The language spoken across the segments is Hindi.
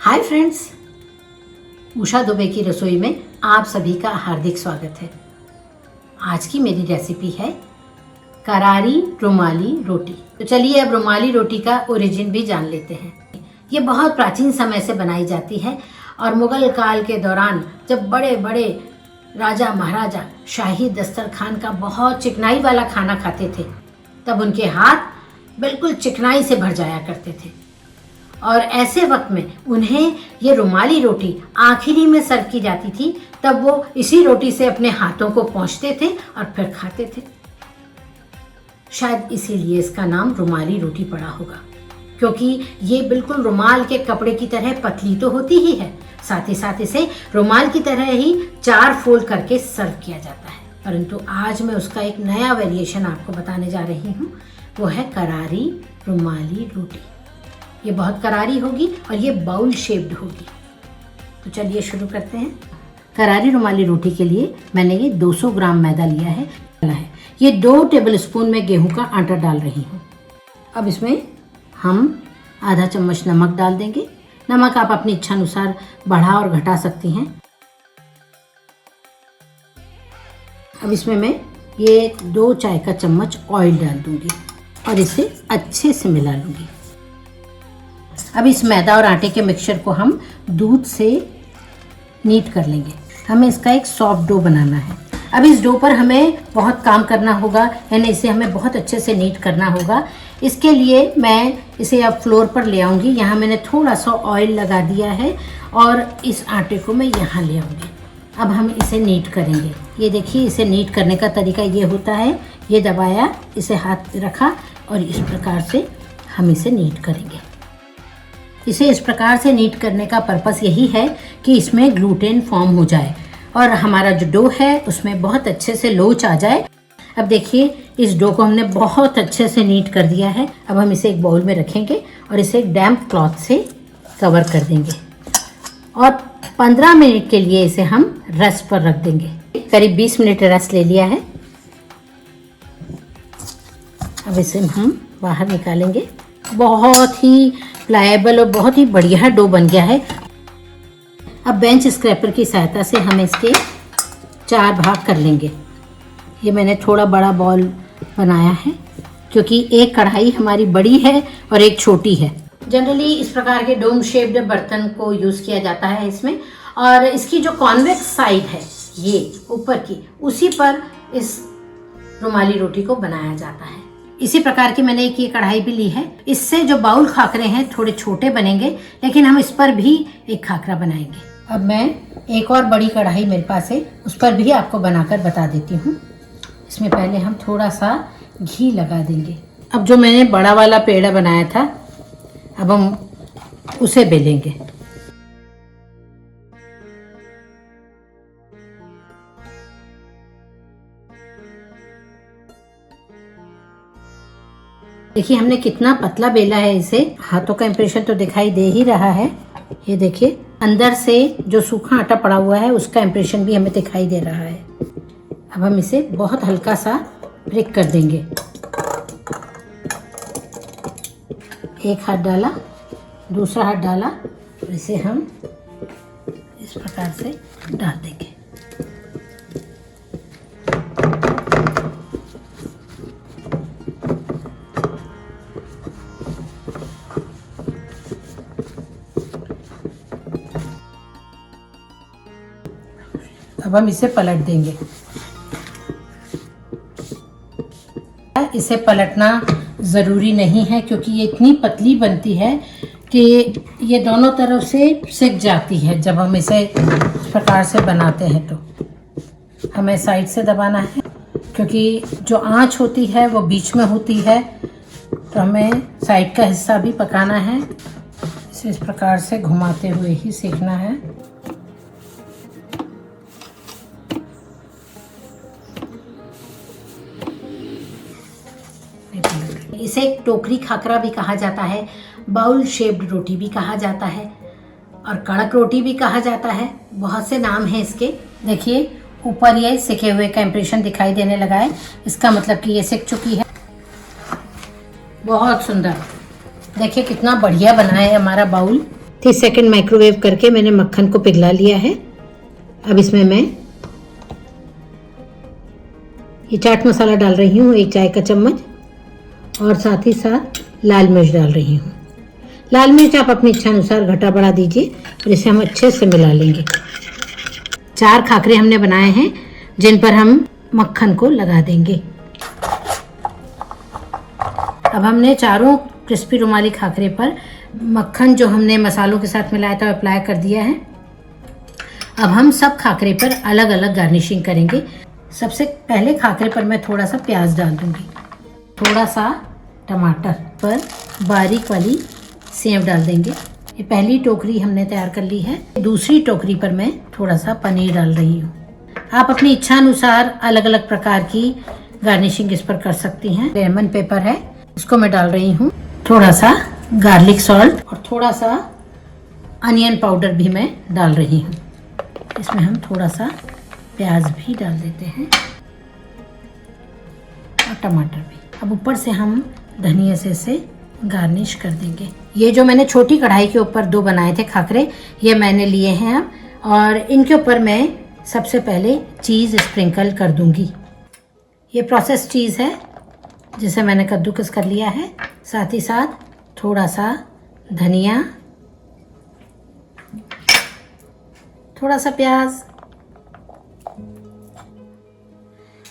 हाय फ्रेंड्स, उषा दुबे की रसोई में आप सभी का हार्दिक स्वागत है। आज की मेरी रेसिपी है करारी रुमाली रोटी। तो चलिए अब रुमाली रोटी का ओरिजिन भी जान लेते हैं। ये बहुत प्राचीन समय से बनाई जाती है और मुगल काल के दौरान जब बड़े बड़े राजा महाराजा शाही दस्तरखान का बहुत चिकनाई वाला खाना खाते थे, तब उनके हाथ बिल्कुल चिकनाई से भर जाया करते थे और ऐसे वक्त में उन्हें ये रुमाली रोटी आखिरी में सर्व की जाती थी। तब वो इसी रोटी से अपने हाथों को पोंछते थे और फिर खाते थे। शायद इसीलिए इसका नाम रुमाली रोटी पड़ा होगा, क्योंकि ये बिल्कुल रुमाल के कपड़े की तरह पतली तो होती ही है, साथ ही साथ इसे रुमाल की तरह ही 4 फोल्ड करके सर्व किया जाता है। परंतु आज मैं उसका एक नया वेरिएशन आपको बताने जा रही हूँ, वो है करारी रुमाली रोटी। ये बहुत करारी होगी और ये बाउल शेप्ड होगी। तो चलिए शुरू करते हैं। करारी रुमाली रोटी के लिए मैंने ये 200 ग्राम मैदा लिया है। ये 2 टेबलस्पून में गेहूं का आटा डाल रही हूँ। अब इसमें हम आधा चम्मच नमक डाल देंगे। नमक आप अपनी इच्छा अनुसार बढ़ा और घटा सकती हैं। अब इसमें मैं ये 2 चाय का चम्मच ऑयल डाल दूंगी और इसे अच्छे से मिला लूंगी। अब इस मैदा और आटे के मिक्सचर को हम दूध से नीट कर लेंगे। हमें इसका एक सॉफ्ट डो बनाना है। अब इस डो पर हमें बहुत काम करना होगा, यानी इसे हमें बहुत अच्छे से नीट करना होगा। इसके लिए मैं इसे अब फ्लोर पर ले आऊँगी। यहाँ मैंने थोड़ा सा ऑयल लगा दिया है और इस आटे को मैं यहाँ ले आऊँगी। अब हम इसे नीट करेंगे। ये देखिए, इसे नीट करने का तरीका ये होता है, ये दबाया, इसे हाथ रखा और इस प्रकार से हम इसे नीट करेंगे। इसे इस प्रकार से नीट करने का पर्पस यही है कि इसमें ग्लूटेन फॉर्म हो जाए और हमारा जो डो है उसमें बहुत अच्छे से लोच आ जाए। अब देखिए, इस डो को हमने बहुत अच्छे से नीट कर दिया है। अब हम इसे एक बाउल में रखेंगे और इसे एक डैम्प क्लॉथ से कवर कर देंगे और 15 मिनट के लिए इसे हम रेस्ट पर रख देंगे। करीब 20 मिनट रेस्ट ले लिया है। अब इसे हम बाहर निकालेंगे। बहुत ही प्लायबल और बहुत ही बढ़िया डो बन गया है। अब बेंच स्क्रैपर की सहायता से हम इसके 4 भाग कर लेंगे। ये मैंने थोड़ा बड़ा बॉल बनाया है क्योंकि एक कढ़ाई हमारी बड़ी है और एक छोटी है। जनरली इस प्रकार के डोम शेप्ड बर्तन को यूज़ किया जाता है इसमें, और इसकी जो कॉन्वेक्स साइड है ये ऊपर की, उसी पर इस रुमाली रोटी को बनाया जाता है। इसी प्रकार की मैंने एक ये कढ़ाई भी ली है। इससे जो बाउल खाकरे हैं थोड़े छोटे बनेंगे, लेकिन हम इस पर भी एक खाकरा बनाएंगे। अब मैं एक और बड़ी कढ़ाई मेरे पास है, उस पर भी आपको बनाकर बता देती हूँ। इसमें पहले हम थोड़ा सा घी लगा देंगे। अब जो मैंने बड़ा वाला पेड़ा बनाया था, अब हम उसे बेलेंगे। देखिए हमने कितना पतला बेला है इसे। हाथों का इम्प्रेशन तो दिखाई दे ही रहा है। ये देखिए, अंदर से जो सूखा आटा पड़ा हुआ है उसका इम्प्रेशन भी हमें दिखाई दे रहा है। अब हम इसे बहुत हल्का सा ब्रेक कर देंगे। एक हाथ डाला, दूसरा हाथ डाला, इसे हम इस प्रकार से डाल देंगे। अब हम इसे पलट देंगे। इसे पलटना ज़रूरी नहीं है क्योंकि ये इतनी पतली बनती है कि ये दोनों तरफ से सिक जाती है। जब हम इसे इस प्रकार से बनाते हैं तो हमें साइड से दबाना है, क्योंकि जो आंच होती है वो बीच में होती है, तो हमें साइड का हिस्सा भी पकाना है। इसे इस प्रकार से घुमाते हुए ही सेकना है। इसे एक टोकरी खाकरा भी कहा जाता है, बाउल शेप्ड रोटी भी कहा जाता है और कड़क रोटी भी कहा जाता है। बहुत से नाम हैं इसके। देखिए, ऊपर ये सिके हुए का इम्प्रेशन दिखाई देने लगा है, इसका मतलब कि ये सिक चुकी है। बहुत सुंदर, देखिए कितना बढ़िया बना है हमारा बाउल। 30 सेकंड माइक्रोवेव करके मैंने मक्खन को पिघला लिया है। अब इसमें मैं ये चाट मसाला डाल रही हूँ 1 चाय का चम्मच, और साथ ही साथ लाल मिर्च डाल रही हूँ। लाल मिर्च आप अपनी इच्छा अनुसार घटा बढ़ा दीजिए और इसे हम अच्छे से मिला लेंगे। 4 खाकरे हमने बनाए हैं जिन पर हम मक्खन को लगा देंगे। अब हमने चारों क्रिस्पी रुमाली खाकरे पर मक्खन जो हमने मसालों के साथ मिलाया था अप्लाई कर दिया है। अब हम सब खाकरे पर अलग अलग गार्निशिंग करेंगे। सबसे पहले खाकरे पर मैं थोड़ा सा प्याज डाल दूंगी, थोड़ा सा टमाटर पर बारीक वाली सेव डाल देंगे। ये पहली टोकरी हमने तैयार कर ली है। दूसरी टोकरी पर मैं थोड़ा सा पनीर डाल रही हूँ। आप अपनी इच्छा अनुसार अलग अलग प्रकार की गार्निशिंग इस पर कर सकती हैं। लेमन पेपर है, इसको मैं डाल रही हूँ। थोड़ा सा गार्लिक सॉल्ट और थोड़ा सा अनियन पाउडर भी मैं डाल रही हूँ। इसमें हम थोड़ा सा प्याज भी डाल देते हैं और टमाटर भी। अब ऊपर से हम धनिया से इसे गार्निश कर देंगे। ये जो मैंने छोटी कढ़ाई के ऊपर 2 बनाए थे खाकरे, ये मैंने लिए हैं अब, और इनके ऊपर मैं सबसे पहले चीज़ स्प्रिंकल कर दूंगी। ये प्रोसेस चीज़ है जिसे मैंने कद्दूकस कर लिया है। साथ ही साथ थोड़ा सा धनिया, थोड़ा सा प्याज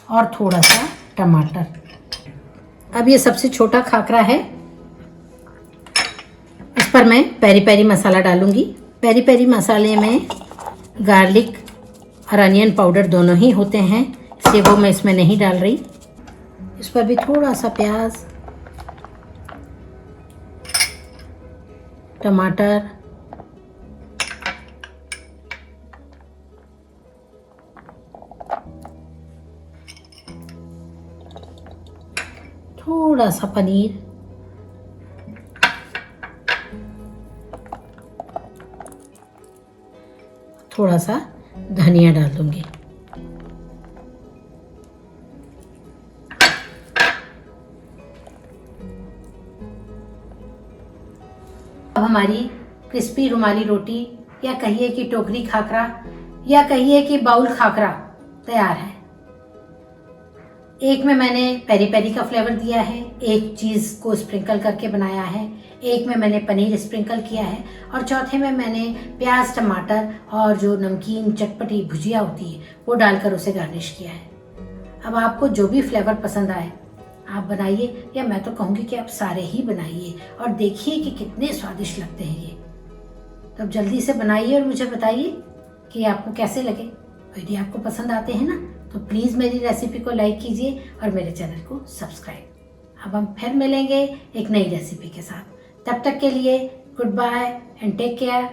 और थोड़ा सा टमाटर। अब ये सबसे छोटा खाकरा है, इस पर मैं पेरी पेरी मसाला डालूंगी। पेरी पेरी मसाले में गार्लिक और अनियन पाउडर दोनों ही होते हैं, इसलिए वो मैं इसमें नहीं डाल रही। इस पर भी थोड़ा सा प्याज, टमाटर, थोड़ा सा पनीर, थोड़ा सा धनिया डाल दूंगी। अब हमारी क्रिस्पी रुमाली रोटी, या कहिए कि टोकरी खाकरा, या कहिए कि बाउल खाकरा तैयार है। एक में मैंने पेरी पेरी का फ्लेवर दिया है, एक चीज़ को स्प्रिंकल करके बनाया है, एक में मैंने पनीर स्प्रिंकल किया है, और चौथे में मैंने प्याज, टमाटर और जो नमकीन चटपटी भुजिया होती है वो डालकर उसे गार्निश किया है। अब आपको जो भी फ्लेवर पसंद आए आप बनाइए, या मैं तो कहूँगी कि आप सारे ही बनाइए और देखिए कि कितने स्वादिष्ट लगते हैं ये। तो अब जल्दी से बनाइए और मुझे बताइए कि आपको कैसे लगे। यदि आपको पसंद आते हैं ना, तो प्लीज़ मेरी रेसिपी को लाइक कीजिए और मेरे चैनल को सब्सक्राइब। अब हम फिर मिलेंगे एक नई रेसिपी के साथ। तब तक के लिए goodbye and take care.